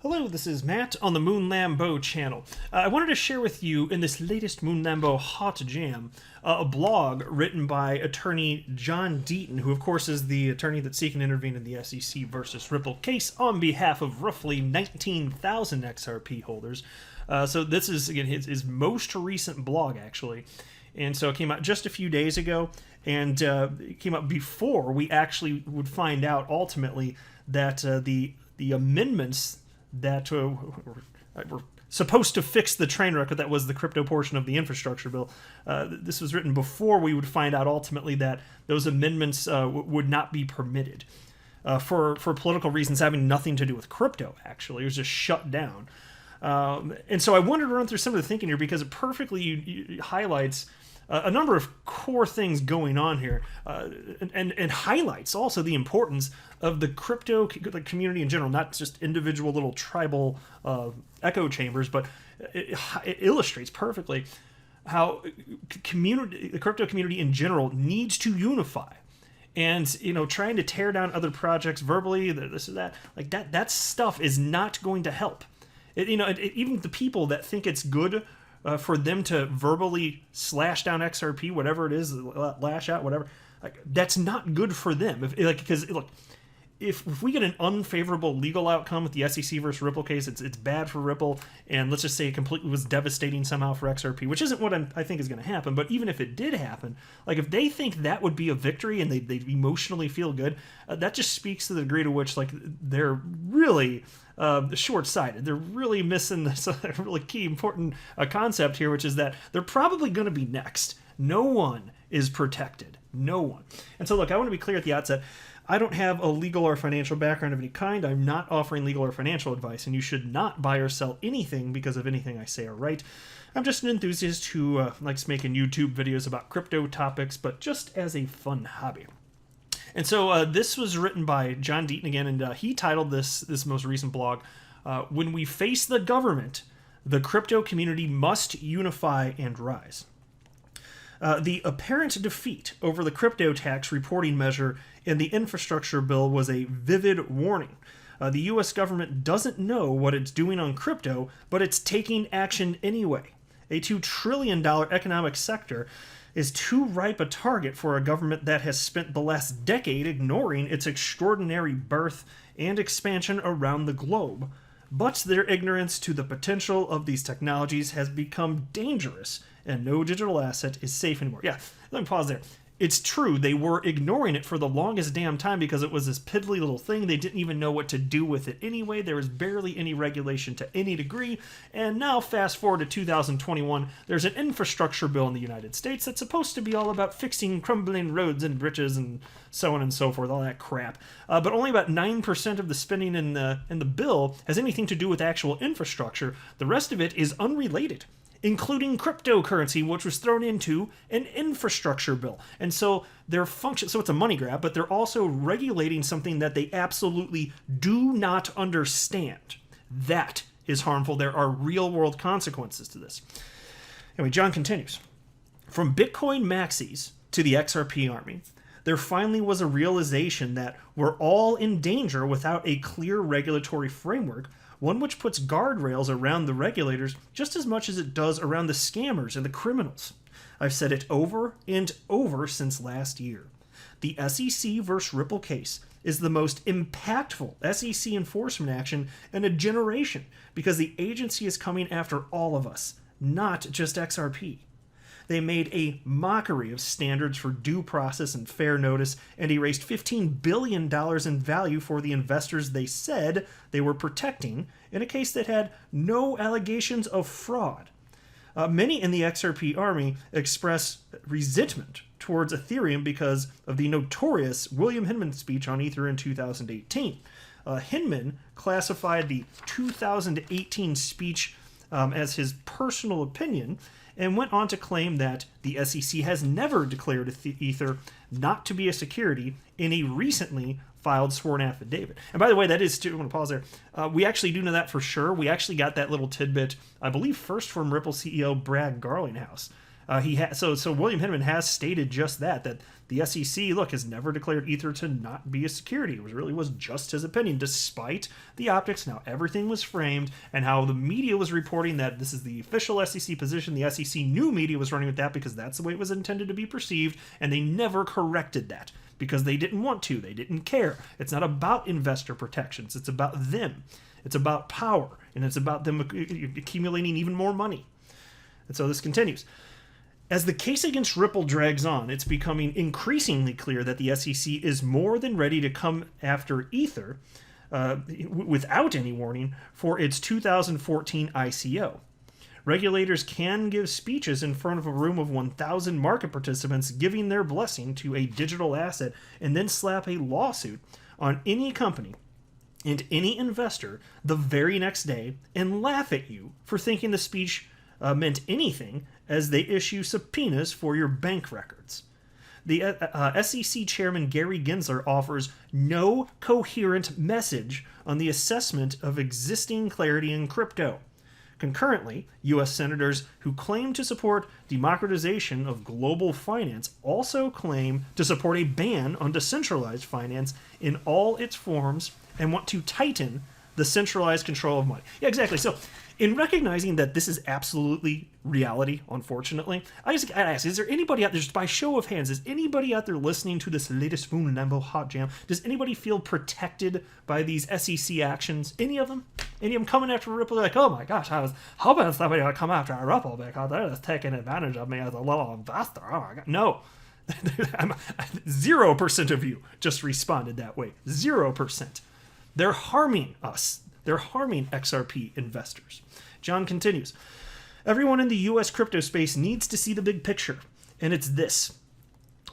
Hello, this is Matt on the Moon Lambo channel. I wanted to share with you in this latest Moon Lambo Hot Jam a blog written by attorney John Deaton, who of course is the attorney that's seeking to intervene in the SEC versus Ripple case on behalf of roughly 19,000 XRP holders. So this is, again, his most recent blog, actually. And so it came out just a few days ago, and it came out before we actually would find out ultimately that the amendments that were supposed to fix the train wreck that was the crypto portion of the infrastructure bill. This was written before we would find out ultimately that those amendments would not be permitted for political reasons having nothing to do with crypto, actually. It was just shut down. And so I wanted to run through some of the thinking here because it perfectly highlights a number of core things going on here, and highlights also the importance of the crypto community in general, not just individual little tribal echo chambers, but it illustrates perfectly how the crypto community in general needs to unify. And, trying to tear down other projects verbally, this or that, like that stuff is not going to help. Even the people that think it's good for them to verbally slash down XRP, whatever it is, lash out, whatever, that's not good for them. If we get an unfavorable legal outcome with the SEC versus Ripple case, it's bad for Ripple, and let's just say it completely was devastating somehow for XRP, which isn't what I think is going to happen. But even if it did happen, if they think that would be a victory and they emotionally feel good, that just speaks to the degree to which they're really short-sighted. They're really missing this really key important concept here, which is that they're probably going to be next. No one is protected. No one. And so, look, I want to be clear at the outset. I don't have a legal or financial background of any kind. I'm not offering legal or financial advice, and you should not buy or sell anything because of anything I say or write. I'm just an enthusiast who likes making YouTube videos about crypto topics, but just as a fun hobby. And so this was written by John Deaton again, and he titled this most recent blog, "When We Face the Government, the Crypto Community Must Unify and Rise." The apparent defeat over the crypto tax reporting measure in the infrastructure bill was a vivid warning. The U.S. government doesn't know what it's doing on crypto, but it's taking action anyway. A $2 trillion economic sector is too ripe a target for a government that has spent the last decade ignoring its extraordinary birth and expansion around the globe. But their ignorance to the potential of these technologies has become dangerous, and no digital asset is safe anymore. Yeah, let me pause there. It's true, they were ignoring it for the longest damn time because it was this piddly little thing. They didn't even know what to do with it anyway. There was barely any regulation to any degree. And now, fast forward to 2021, there's an infrastructure bill in the United States that's supposed to be all about fixing crumbling roads and bridges and so on and so forth, all that crap. But only about 9% of the spending in the bill has anything to do with actual infrastructure. The rest of it is unrelated, including cryptocurrency, which was thrown into an infrastructure bill. And so their function, so it's a money grab, but they're also regulating something that they absolutely do not understand. That is harmful. There are real-world consequences to this. Anyway, John continues. From Bitcoin maxis to the XRP army, there finally was a realization that we're all in danger without a clear regulatory framework, one which puts guardrails around the regulators just as much as it does around the scammers and the criminals. I've said it over and over since last year. The SEC versus Ripple case is the most impactful SEC enforcement action in a generation because the agency is coming after all of us, not just XRP. They made a mockery of standards for due process and fair notice and erased $15 billion in value for the investors they said they were protecting in a case that had no allegations of fraud. Many in the XRP army express resentment towards Ethereum because of the notorious William Hinman speech on Ether in 2018. Hinman classified the 2018 speech as his personal opinion and went on to claim that the SEC has never declared Ether not to be a security in a recently filed sworn affidavit. And by the way, that is, I want to pause there. We actually do know that for sure. We actually got that little tidbit, I believe, first from Ripple CEO Brad Garlinghouse. So William Hinman has stated just that the SEC, look, has never declared Ether to not be a security. It really was just his opinion, despite the optics. Now everything was framed, and how the media was reporting that this is the official SEC position. The SEC knew media was running with that because that's the way it was intended to be perceived, and they never corrected that because they didn't want to. They didn't care. It's not about investor protections. It's about them. It's about power, and it's about them accumulating even more money. And so this continues. As the case against Ripple drags on, it's becoming increasingly clear that the SEC is more than ready to come after Ether without any warning for its 2014 ICO. Regulators can give speeches in front of a room of 1,000 market participants giving their blessing to a digital asset and then slap a lawsuit on any company and any investor the very next day and laugh at you for thinking the speech meant anything as they issue subpoenas for your bank records. The SEC Chairman Gary Gensler offers no coherent message on the assessment of existing clarity in crypto. Concurrently, U.S. senators who claim to support democratization of global finance also claim to support a ban on decentralized finance in all its forms and want to tighten the centralized control of money. Yeah, exactly. So, in recognizing that this is absolutely reality, unfortunately, I ask, is there anybody out there, just by show of hands, is anybody out there listening to this latest Moon Lambo Hot Jam, does anybody feel protected by these SEC actions? Any of them? Any of them coming after Ripple? They're like, oh my gosh, I was hoping somebody would come after Ripple because they're just taking advantage of me as a little investor. Oh my God. No. 0% of you just responded that way. 0%. They're harming us. They're harming XRP investors. John continues, everyone in the U.S. crypto space needs to see the big picture, and it's this.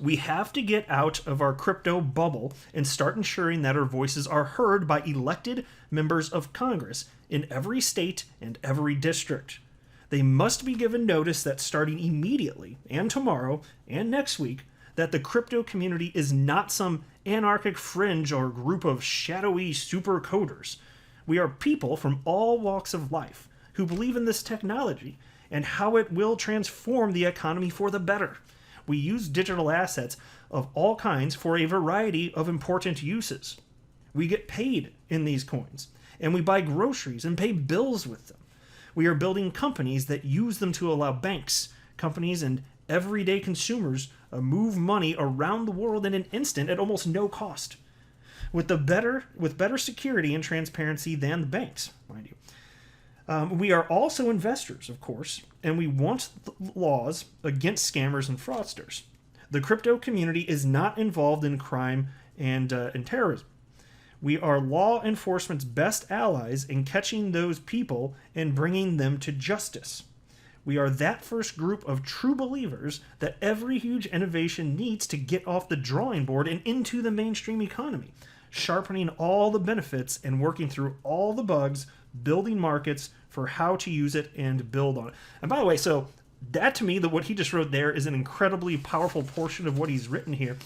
We have to get out of our crypto bubble and start ensuring that our voices are heard by elected members of Congress in every state and every district. They must be given notice that starting immediately and tomorrow and next week, that the crypto community is not some anarchic fringe or group of shadowy super coders. We are people from all walks of life who believe in this technology and how it will transform the economy for the better. We use digital assets of all kinds for a variety of important uses. We get paid in these coins, and we buy groceries and pay bills with them. We are building companies that use them to allow banks, companies, and everyday consumers move money around the world in an instant at almost no cost. With better security and transparency than the banks, mind you. We are also investors, of course, and we want laws against scammers and fraudsters. The crypto community is not involved in crime and terrorism. We are law enforcement's best allies in catching those people and bringing them to justice. We are that first group of true believers that every huge innovation needs to get off the drawing board and into the mainstream economy, sharpening all the benefits and working through all the bugs, building markets for how to use it and build on it. And by the way, so that to me, what he just wrote there is an incredibly powerful portion of what he's written here.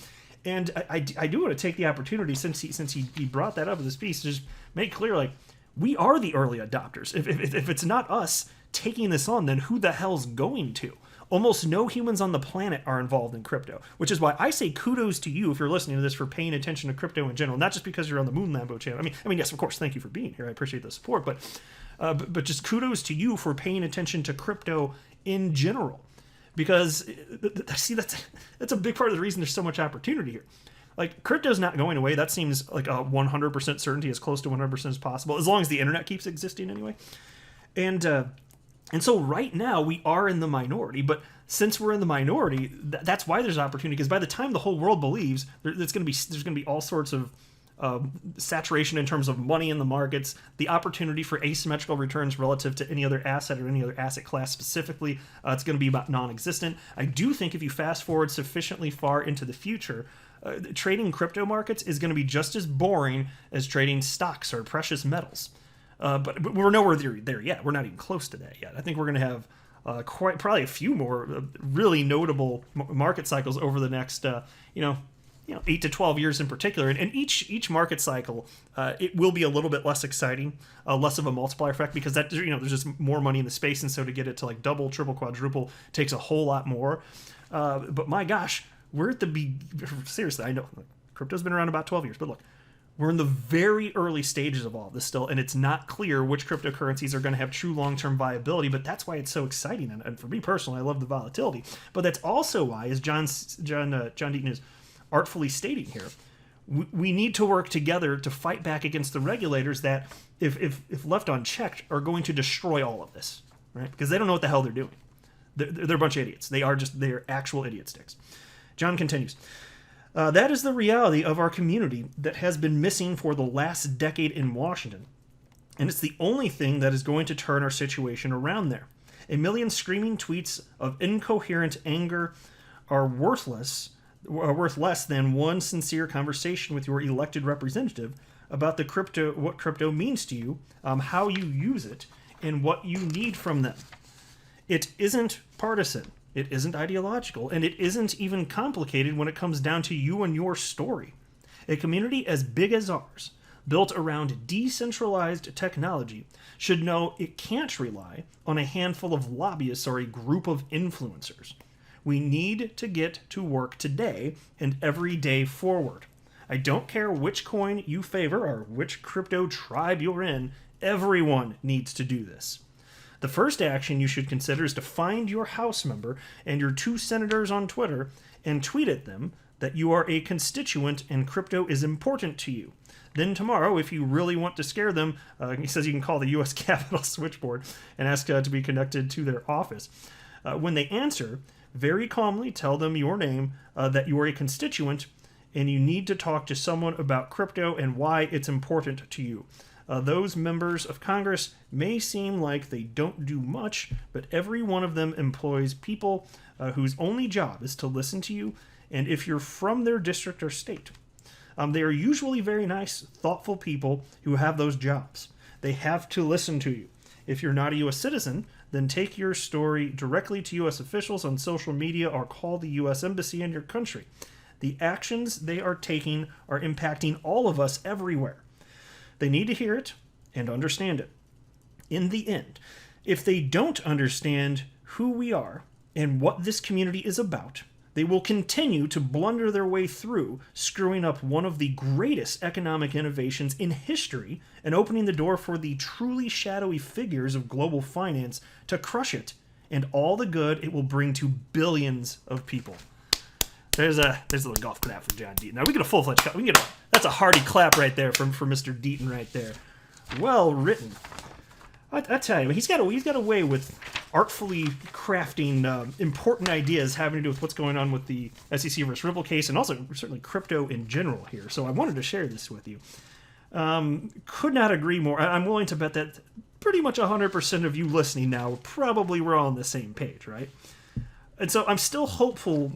And I do want to take the opportunity, since he brought that up in this piece, to just make clear, like, we are the early adopters. If it's not us taking this on, then who the hell's going to? Almost no humans on the planet are involved in crypto, which is why I say kudos to you if you're listening to this for paying attention to crypto in general, not just because you're on the Moon Lambo channel. I mean, yes, of course, thank you for being here. I appreciate the support, but just kudos to you for paying attention to crypto in general, because see, that's a big part of the reason there's so much opportunity here. Like, crypto's not going away. That seems like a 100% certainty, as close to 100% as possible, as long as the internet keeps existing anyway. And so right now we are in the minority, but since we're in the minority, that's why there's opportunity. Because by the time the whole world believes, there's going to be all sorts of saturation in terms of money in the markets, the opportunity for asymmetrical returns relative to any other asset or any other asset class specifically, it's going to be about non-existent. I do think if you fast forward sufficiently far into the future, trading crypto markets is going to be just as boring as trading stocks or precious metals. But we're nowhere there yet. We're not even close to that yet. I think we're going to have probably a few more really notable market cycles over the next, 8 to 12 years in particular, and each market cycle, it will be a little bit less exciting, less of a multiplier effect, because that there's just more money in the space, and so to get it to like double, triple, quadruple takes a whole lot more. But my gosh, we're at the seriously, I know crypto's been around about 12 years, but look, we're in the very early stages of all of this still, and it's not clear which cryptocurrencies are going to have true long-term viability, but that's why it's so exciting. And for me personally, I love the volatility. But that's also why, as John Deaton is artfully stating here, we need to work together to fight back against the regulators that, if left unchecked, are going to destroy all of this, right? Because they don't know what the hell they're doing. They're a bunch of idiots. They're actual idiot sticks. John continues. That is the reality of our community that has been missing for the last decade in Washington. And it's the only thing that is going to turn our situation around there. A million screaming tweets of incoherent anger are worth less than one sincere conversation with your elected representative about what crypto means to you, how you use it, and what you need from them. It isn't partisan. It isn't ideological, and it isn't even complicated when it comes down to you and your story. A community as big as ours, built around decentralized technology, should know it can't rely on a handful of lobbyists or a group of influencers. We need to get to work today and every day forward. I don't care which coin you favor or which crypto tribe you're in, everyone needs to do this. The first action you should consider is to find your House member and your 2 senators on Twitter and tweet at them that you are a constituent and crypto is important to you. Then tomorrow, if you really want to scare them, he says you can call the U.S. Capitol switchboard and ask to be connected to their office. When they answer, very calmly tell them your name, that you are a constituent, and you need to talk to someone about crypto and why it's important to you. Those members of Congress may seem like they don't do much, but every one of them employs people whose only job is to listen to you, and if you're from their district or state. They are usually very nice, thoughtful people who have those jobs. They have to listen to you. If you're not a U.S. citizen, then take your story directly to U.S. officials on social media or call the U.S. Embassy in your country. The actions they are taking are impacting all of us everywhere. They need to hear it and understand it. In the end, if they don't understand who we are and what this community is about, they will continue to blunder their way through, screwing up one of the greatest economic innovations in history and opening the door for the truly shadowy figures of global finance to crush it and all the good it will bring to billions of people. There's a little golf clap for John Deaton. Now we get a full-fledged clap. That's a hearty clap right there for Mr. Deaton right there. Well written. I tell you, he's got a way with artfully crafting important ideas having to do with what's going on with the SEC versus Ripple case, and also certainly crypto in general here. So I wanted to share this with you. Could not agree more. I'm willing to bet that pretty much 100% of you listening now probably we're all on the same page, right? And so I'm still hopeful,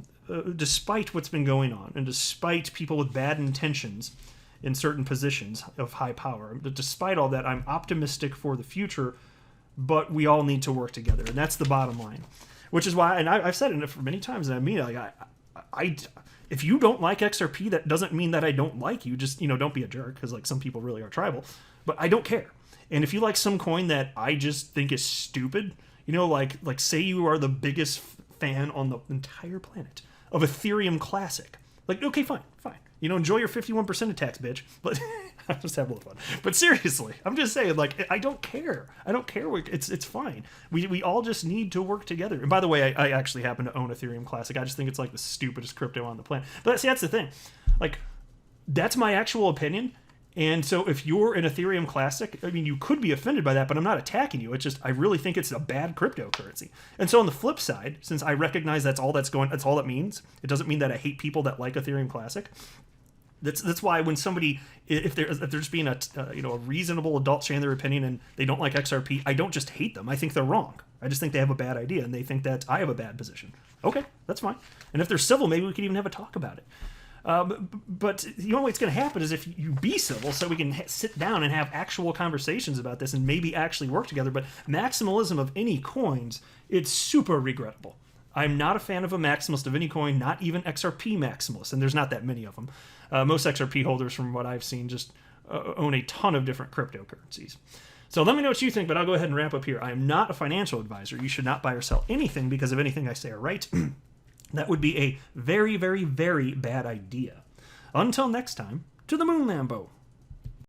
despite what's been going on, and despite people with bad intentions in certain positions of high power. Despite all that, I'm optimistic for the future, but we all need to work together, and that's the bottom line. Which is why, and I've said it for many times, and I mean, like, if you don't like XRP, that doesn't mean that I don't like you. Just, don't be a jerk, because like some people really are tribal. But I don't care. And if you like some coin that I just think is stupid, like say you are the biggest fan on the entire planet of Ethereum Classic. Like, okay, fine. Enjoy your 51% of tax, bitch. But I'm just having a little fun. But seriously, I'm just saying, like, I don't care. It's fine. We all just need to work together. And by the way, I actually happen to own Ethereum Classic. I just think it's like the stupidest crypto on the planet. But see, that's the thing. Like, that's my actual opinion. And so if you're an Ethereum Classic, I mean, you could be offended by that, but I'm not attacking you. It's just, I really think it's a bad cryptocurrency. And so on the flip side, since I recognize that's all that means, it doesn't mean that I hate people that like Ethereum Classic. That's why when somebody, if they're just being a reasonable adult sharing their opinion and they don't like XRP, I don't just hate them. I think they're wrong. I just think they have a bad idea and they think that I have a bad position. Okay, that's fine. And if they're civil, maybe we could even have a talk about it. But the only way it's going to happen is if you be civil, so we can sit down and have actual conversations about this and maybe actually work together. But maximalism of any coins, it's super regrettable. I'm not a fan of a maximalist of any coin, not even XRP maximalists, and there's not that many of them. Most XRP holders, from what I've seen, just own a ton of different cryptocurrencies. So let me know what you think, but I'll go ahead and wrap up here. I am not a financial advisor. You should not buy or sell anything because of anything I say or write. That would be a very, very, very bad idea. Until next time, to the moon, Lambo.